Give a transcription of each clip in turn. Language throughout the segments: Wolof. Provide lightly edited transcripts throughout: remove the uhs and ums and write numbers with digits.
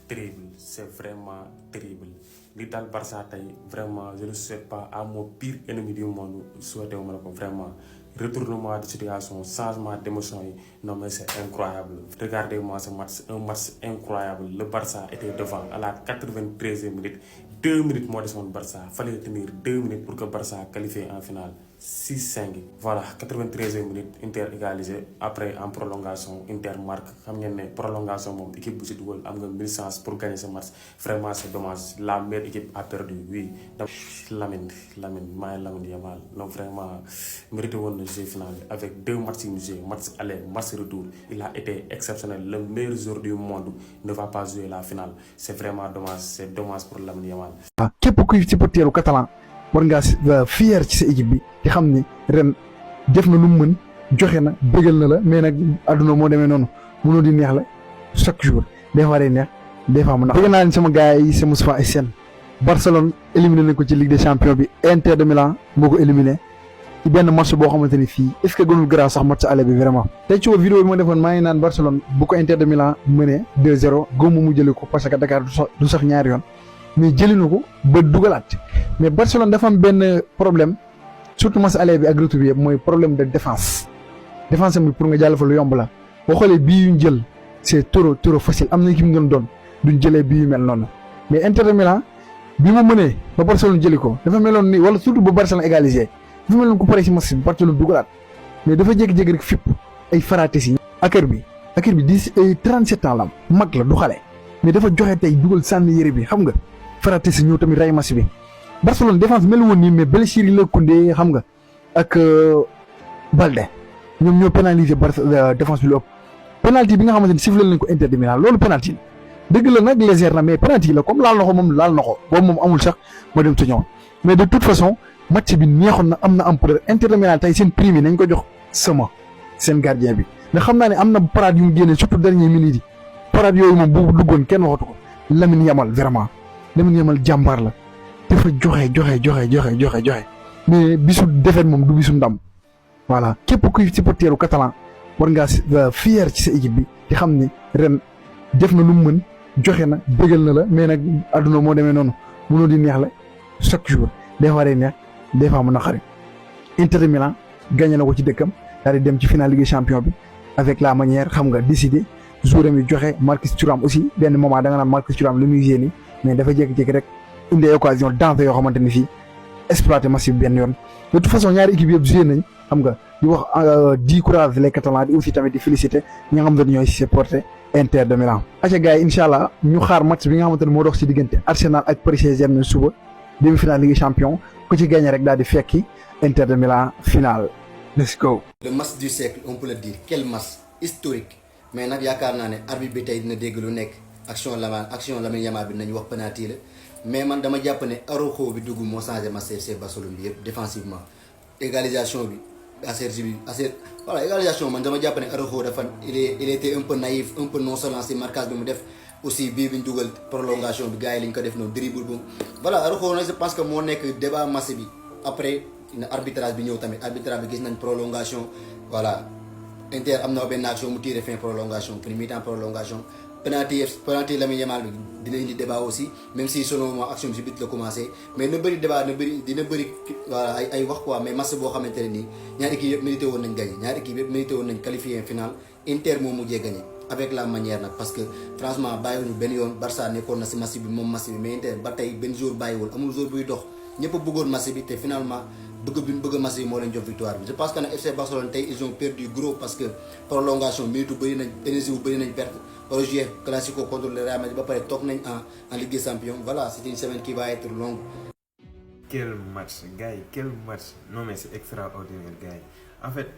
terrible, c'est vraiment terrible. Li dal Barça tey vraiment je ne souhaite pas à mon pire ennemi du monde souhaité wu ma la ko vraiment retournement de situation changement d'émotion yi non mais c'est incroyable. Regardez-moi ce match, un match incroyable. Le Barça était devant à la 93e minute. 2 minutes moo desoon Barça fallait tenir 2 minutes pour que Barça qualifie en finale 6-5. Voilà 93e minute Inter égalisé après en prolongation Inter marque xam ngeen ne prolongation moom équipe bu si dugal am nga 1000 chances pour gagner ce match vraiment c'est dommage la meilleure équipe a perdu oui. Lamine Lamine Yamal non vraiment mérité woon na jouer finale avec 2 matchs yu ñu joué match aller match retour il a été exceptionnel. Le meilleur joueur du monde ne va pas jouer la finale c'est vraiment dommage, c'est dommage pour Lamine Yamal. képp kuy supporteru catalan war ngaa fier ci sa équipe bi te xam ni ren def na lu mu mën joxe na bëggal na la mais nag àdduna moo demee noonu mënoo di neex la chaque jour des fois day neex des fois mu nax. bëgg naa leen sama gars yi c'est Moustapha Essène. Barcelone éliminé nañ ko ci Ligue des Champions bi Inter de Milan moo ko éliminé ci benn match boo xamante ni fii est-ce que gënul grave sax match aller bi vraiment. tey ci vidéo bi ma defoon maa ngi naan Barcelone bu ko Inter de Milan mënee 2-0 góob mu jëlee ko parce que Dakar du sax ñaari yoon. mais jëli na ko ba dugalaat mais Barcelone dafa am benn problème surtout match aller bi ak retour bi yëpp mooy problème de défense bi pour nga jàll fa lu yomb la boo xoolee bii yu ñu jël c'est trop facile am na équipe ñu doon duñ jëlee bii yu mel noonu mais Inter de Milan bi mu mënee ba Barcelone jëli ko dafa meloon ni wala surtout ba Barcelone égalisé dafa meloon ko pare ci match bi Barcelone dugalaat mais dafa jékki-jékki rek fipp ay farates yi. Akër bi 37 ans la am mag la du xale mais dafa joxe tey dugal sànni yére bi xam nga. Faraté si ñëw tamit ray match bi Barcelone défense mel woon nii mais blessure yi la Koundé xam nga ak Balde ñoom ñoo pénaliser défense bi lu ëpp penalty bi nga xamante ni sifflé nañ ko Inter de Milan loolu penalty la dëgg la nag légère na mais penalty la comme laal na ko moom laal na ko boobu moom amul sax ma dem ci ñëw mais de toute façon match bi neexoon na am na ampleur Inter de Milan tey seen prime yi nañ ko jox sama seen gardien bi ndax xam naa ne am na parade yu mu génnee surtout dernier minute yi parade yooyu moom bu duggoon kenn waxatu ko Lamine Yamal vraiment. Lamine Yamal jàmbaar la dafa joxe mais bisu defet moom du bisu ndam voilà képp kuy supporteru catalan war ngaa fier ci sa équipe bi te xam ni ren def na lu mu mën joxe na bëggal na la mais nag àdduna moo demee noonu mënoo di neex la chaque jour des fois day neex des fois mu naqari. Inter de Milan gagné na ko ci dëkkam daal di dem ci finale Ligue des Champions bi avec la manière xam nga décidé jouram yi joxe Marcus Thuram aussi benn moment da nga naan Marcus Thuram lu muy génn mais dafa jékki-jékki rek indi occasion danse yoo xamante ni fii exploité match bi benn yoon de toute façon ñaari équipe yëpp joué nañ xam nga di wax di courage les Catalans di aussi tamit di féliciter ñi nga xamante ne ñooy supporter Inter de Milan. acca gars yi incha allah ñu xaar match bi nga xamante ne moo dox ci diggante Arsenal ak Paris Saint-Germain suba demi-finale Ligue des Champions ku ci gagné rek daal di fekki Inter de Milan finale let's go. le match du siècle on peut le dire quel match historique mais nag yaakaar naa ne arbitre bi tey dina dégg lu nekk. action Lamine Yamal bi nañu wax penalty la mais man dama jàpp ne Araujo bi dugg moo changé match FC Barcelone bi yëpp défensivement égalisation bi égalisation man dama jàpp ne Araujo dafa il était un peu naïf un peu nonchalant si marquage bi mu def aussi bii bi ñu dugal prolongation bi gars yi li ñu ko def noonu dribble bu voilà Araujo nag je pense que moo nekk débat match bi après arbitrage bi ñëw tamit arbitrage bi gis nañ prolongation voilà Inter am na benn action mu tiré fin prolongation premier mi-temps prolongation penalty Lamine Yamal bi dina indi débat aussi même si selon moi action bi si bit la commencé mais na bëri débat dina bëri voilà ay wax quoi mais match boo xamante ne nii ñaari équipe yëpp mérité woon nañ gagné ñaari équipe yëpp mérité woon nañ qualifié finale Inter moo mujjee gagné avec la manière nag parce que franchement bàyyiwuñu benn yoon Barça nekkoon na si match bi moom match bi mais Inter ba tey benn jour bàyyiwul amul jour buy dox ñëpp a bëggoon match bi te finalement bëgg bi ñu bëgg match bi moo leen jox victoire bi je pense que nag FC Barcelone tey ils ont perdu gros parce que prolongation minute bëri nañ énergie bu bëri nañ perte war a jouer classico contre le Real Madrid ba pare toog nañ en Ligue des Champions voilà c'est une semaine qui va être longue. Quel match gars yi quel match non mais c'est extraordinaire gars yi en fait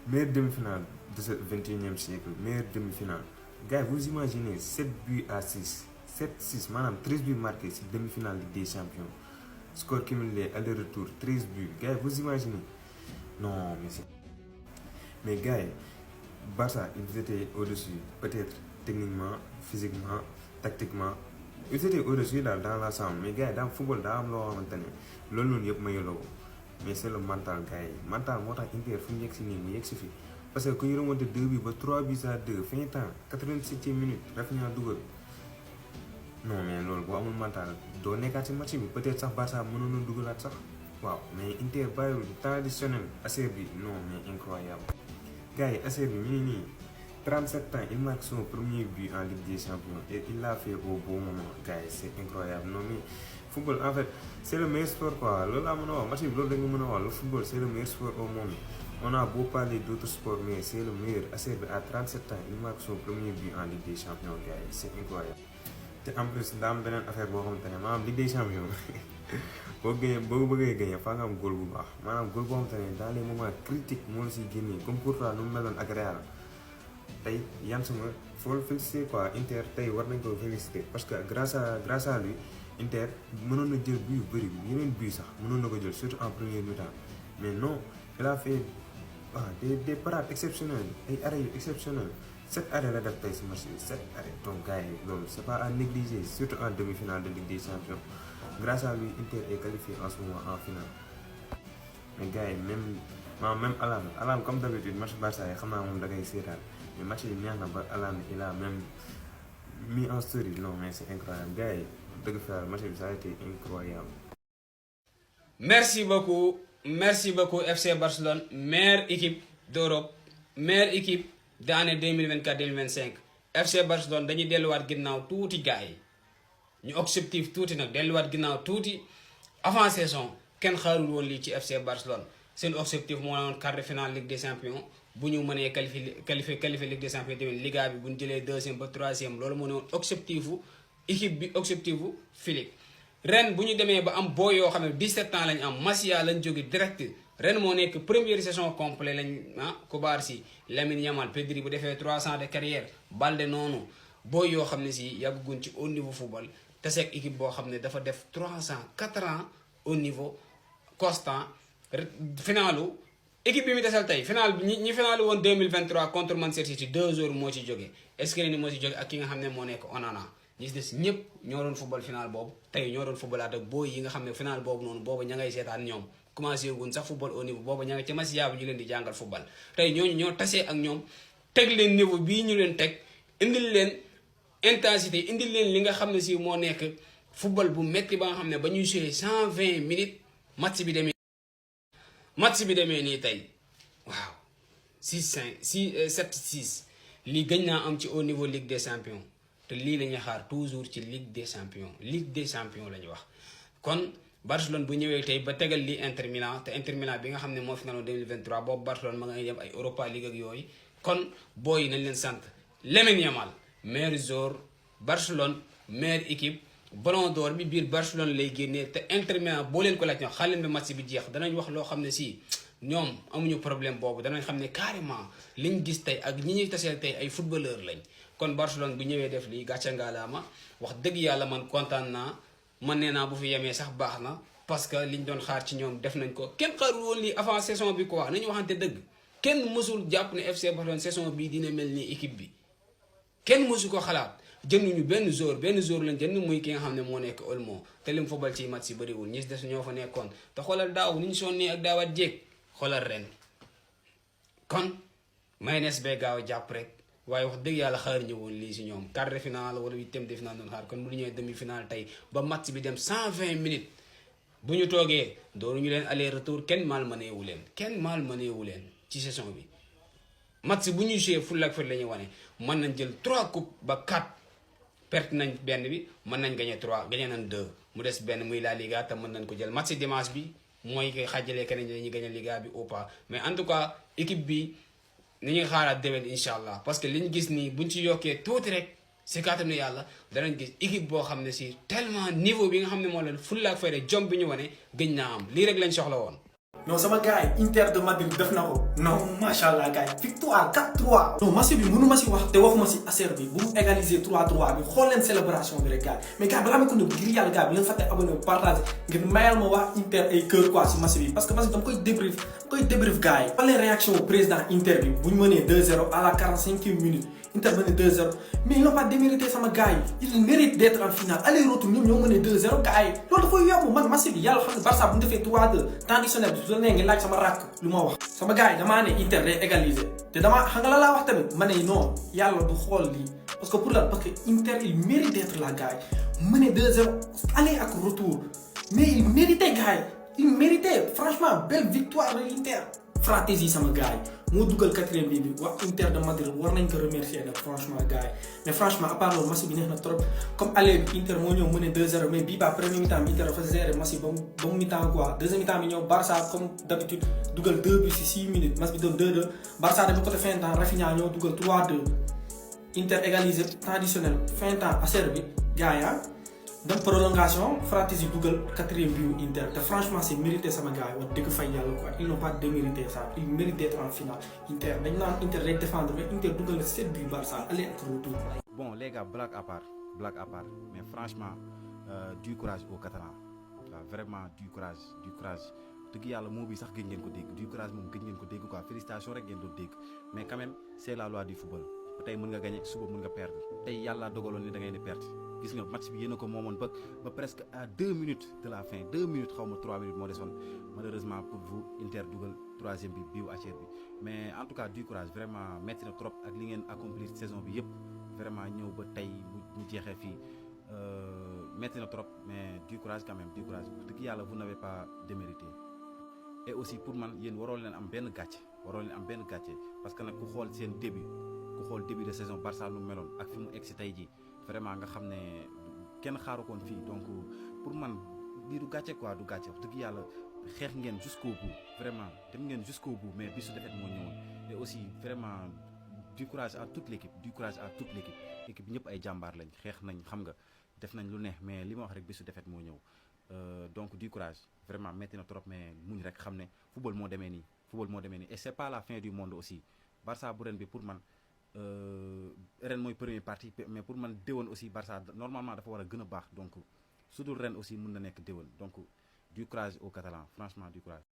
meilleure demi-finale de ce 21e siècle meilleure demi-finale gars yi vous imaginez 7 buts à 6 7-6 maanaam 13 buts marqués ci demi-finale Ligue des Champions score cumulé aller-retour 13 buts gars yi vous imaginez non mais gars yi Barça ils étaient au-dessus peut-être techniquement physiquement tactiquement ils étaient au-dessus daal dans l'ensemble mais gars yi daam football daa am loo xamante ne loolu noonu yëpp mayuloo ko mais c'est le mental gars yi mental moo tax Inter fu mu yegg si nii mu yegg si fi parce que ku ñu remonté 2 bi ba 3 buts à 2 fin temps 87e minute Rafinha dugal non mais loolu boo amul mental doo nekkaat ci match bi peut-être sax Barça mënoon na dugalaat sax waaw mais Inter bàyyiwul traditionnel Acer bi non mais incroyable gars yi Acer bi mi nii 37 ans il marque son premier but en Ligue des Champions et il l'a fait au bon moment gars yi c'est incroyable non mais football en fait c'est le meilleur sport quoi loolu laa mën a wax match bi loolu da nga mën a wax le football c'est le meilleur sport au monde on a beau parler d'autres sports mais c'est le meilleur Acer bi à 37 ans il marque son premier but en Ligue des Champions gars yi c'est incroyable te en plus daa am beneen affaire boo xamante ne maanaam Ligue des Champions boo bëggee gagné faa nga am góol bu baax maanaam góol boo xamante ne dans les moments critiques moo la siy génnee comme pourtant nu mu meloon ak Real tey yan suma faut le féliciter quoi Inter tey war nañ ko féliciter parce que grâce à lui Inter mënoon na jël but yu bëri yeneen but sax mënoon na ko jël surtout en première mi-temps mais non il a fait des parades exceptionnelles ay arrêts yu exceptionnels 7 arrêts la def tey si match bi 7 arrêts donc gars yi loolu c'est pas à négliger surtout en demi-finale de Ligue des Champions grâce à lui Inter est qualifié en ce moment en finale mais gars yi même Alan comme d'habitude match Barça yi xam naa moom da ngay seetaan mais match bi neex na ba Alan il a même mis en story non mais c'est incroyable gars yi dëgg fa match bi ça a été incroyable. Merci beaucoup FC Barcelone, meilleure équipe d'Europe, meilleure équipe de l'année 2024-2025. FC Barcelone dañuy delluwaat ginnaaw tuuti gars yi ñu objectif tuuti nag delluwaat ginnaaw tuuti avant saison kenn xaarul woon lii ci FC Barcelone seen objectif moo doon quart de finale Ligue des Champions bu ñu mënee qualifier Ligue des Champions tamit Liga bi bu ñu jëlee 2e ba 3e loolu moo ne woon objectifu équipe bi objectifu Philippe. ren bu ñu demee ba am boo yoo xam ne 17 ans lañ am Masia lañ jóge direct ren moo nekk première saison complet lañ Kubarsi Lamine Yamal Pedri bu defee 3 ans de carrière Balde noonu boo yoo xam ne si yàgguñ ci au niveau football te seeg équipe boo xam ne dafa def 3 ans 4 ans au niveau constant finalu équipe bi mu desal tey final bi ñi finalu woon 2023 contre Manchester City 2 jours moo ci jóge Skriniar moo ci jóge ak ki nga xam ne moo nekk Onana ñi des ñëpp ñoo doon football final boobu tey ñoo doon footballaat ak booy yi nga xam ne final boobu noonu boobu ña ngay seetaan ñoom commencé gun sax football au niveau boobu ña nga ca Masia bi ñu leen di jàngal football tey ñooñu ñoo tasee ak ñoom teg leen niveau bii ñu leen teg indil leen intensité indil leen li nga xam ne si moo nekk football bu metti ba nga xam ne ba ñuy jouer 120 minutes match bi demee nii tey waaw 7-6 lii gëj naa am ci au niveau Ligue des Champions te lii la ñuy xaar toujours ci Ligue des Champions la ñu wax kon Barcelone bu ñëwee tey ba tegal lii Inter Milan te Inter Milan bi nga xam ne moo finaloon 2023 boobu Barcelone ma nga dem ay Europa League ak yooyu kon booy yi nañ leen sant Lamine Yamal meilleur joueur Barcelone meilleure équipe Ballon d'Or bi biir Barcelone lay génnee te Inter Milan boo leen ko laaj ñoo xale bi match bi jeex danañ wax loo xam ne si ñoom amuñu problème boobu danañ xam ne carrément liñ gis tey ak ñi ñuy taseel tey ay footballeur lañ kon Barcelone bu ñëwee def lii gàcce ngaalaama wax dëgg yàlla man kontaan naa man nee naa bu fi yemee sax baax na parce que liñ doon xaar ci ñoom def nañ ko kenn xaarul woon lii avant saison bi quoi nañu waxante dëgg kenn mësul jàpp ne FC Barcelone saison bii dina mel ni équipe bi kenn mësu ko xalaat jënduñu benn jour lañ jënd muy ki nga xam ne moo nekk Olmo te lim football ci match si bëriwul ñi des ñoo fa nekkoon te xoolal daaw ni ñu sonnee ak daawaat jéeg xoolal ren kon mayonnaise bee gaaw a jàpp rek waaye wax dëgg yàlla xaar ñëwoon lii si ñoom quart de finale wala 8e de finale doon xaar kon bu ñu ñëwee demi finale tey ba match bi dem 120 minutes bu ñu toogee dooru ñu leen aller retour kenn malmené wu leen ci saison bi match bu ñuy joué fulla ak fayda la ñuy wane mën nañ jël 3 coupes ba 4 perte nañ benn bi mën nañ gagné 3 gagné nañ 2 mu des benn muy la Liga te mën nañ ko jël match dimanche bi mooy koy xàjjalee keneen dañuy gagné Liga bi ou pas mais en tout cas équipe bi ni ñuy xaaraat déwén incha allah parce que li ñu gis nii buñ ci yokkee tuuti rek si kàttanu yàlla danañ gis équipe boo xam ne si tellement niveau bi nga xam ne moo leen fulla ak fayda jom bi ñu wane gëj naa am lii rek lañ soxla woon. non sama gars yi Inter de Madrid def na ko non macha allah gars yi victoire 4-3. non match bi mënu ma si wax te waxuma si Acer bi bu mu égaliser 3-3 bi xool leen célébration bi rek gars yi mais gars balaa ma ko nëbb ngir yàlla gars bi leen fàtte abonné partage ngir mayal ma wax Inter ay cœur quoi si match bi parce que match bi dama koy débrief gars yi. xool leen réaction président Inter bi bu ñu mënee 2-0 à la 45e minute Inter mënee 2-0 mais ils n'ont pas démérité sama gars yi ils méritent d'être en finale aller-retour ñoom ñoo mënee 2-0 gars yi loolu dafay yomb man match bi yàlla xam ne Barça bu ñu defee 3-2 traditionnel bi su nee ngi laaj sama rakk lu ma wax sama gars yi damaa ne Inter day égaliser te damaa xam nga la laa wax tamit ma ne non yàlla du xool lii parce que pour lan parce que Inter il mérite d'être la gars yi mené 2-0 aller ak retour mais il méritait gars il méritait franchement belle victoire de l'Inter. Fratesi sama gars yi moo dugal 4e bi wax Inter de Madrid war nañ ko remercier nag franchement gars yi mais franchement à part loolu match bi neex na trop comme aller bi Inter moo ñëw mené 2-0 mais bii ba premier mi-temps bi Inter dafa gérer match bi ba mu mi-temps quoi deuxième mi-temps bi ñëw Barça comme d'habitude dugal 2 buts ci 6 minutes match bi doon 2-2 Barça dem côté fin temps Rafinha ñëw dugal 3-2 Inter égalisé temps additionnel fin temps Acerbi gars ya dem prolongation Fratesi dugal 4e but Inter te franchement c'est mérité sama gars yi wax dëgg fay yàlla quoi ils n'ont pas démérité ça ils méritent d'être en finale Inter dañ naan Inter day défendre mais Inter dugal na 7 buts Barça aller ak retour. Bon les gars blague à part mais franchement du courage aux Catalans waaw vraiment du courage dëgg yàlla moo bi sax gëj ngeen ko dégg du courage moom gëj ngeen ko dégg quoi félicitations rek ngeen doon dégg mais quand même c'est la loi du football tey mën nga gagner suba mën nga perdre tey yàlla dogaloon ni da ngay di perdre. gis nga match bi yéen a ko moomoon ba presque à 2 minutes de la fin 2 minutes xaw ma 3 minutes moo desoon malheureusement pour vous Inter dugal 3e bi biu Acer bi mais en tout cas du courage vraiment metti na trop ak li ngeen accomplir saison bi yëpp vraiment ñëw ba tey mu jeexee fii metti na trop mais du courage quand même du courage dëgg yàlla vous n'avez pas démérité et aussi pour man yéen waroo leen am benn gàcce parce que nag ku xool seen début de saison Barça nu meloon ak fi mu egg si tey jii vraiment nga xam ne kenn xaaru koon fii donc pour man lii du gàcce quoi du gàcce wax dëgg yàlla xeex ngeen jusqu'au bout vraiment dem ngeen jusqu'au bout mais bisu defet moo ñëwoon et aussi vraiment du courage à toute l'équipe équipe ñëpp ay jàmbaar lañ xeex nañ xam nga def nañ lu neex mais li ma wax rek bisu defet moo ñëw donc du courage vraiment metti na trop mais muñ rek xam ne football moo demee nii et c'est pas la fin du monde aussi Barça bu ren bi pour man ren mooy première partie mais pour man déwén aussi Barça normalement dafa war a gën a baax donc su dul ren aussi mën na nekk déwén donc du courage aux Catalans franchement du courage.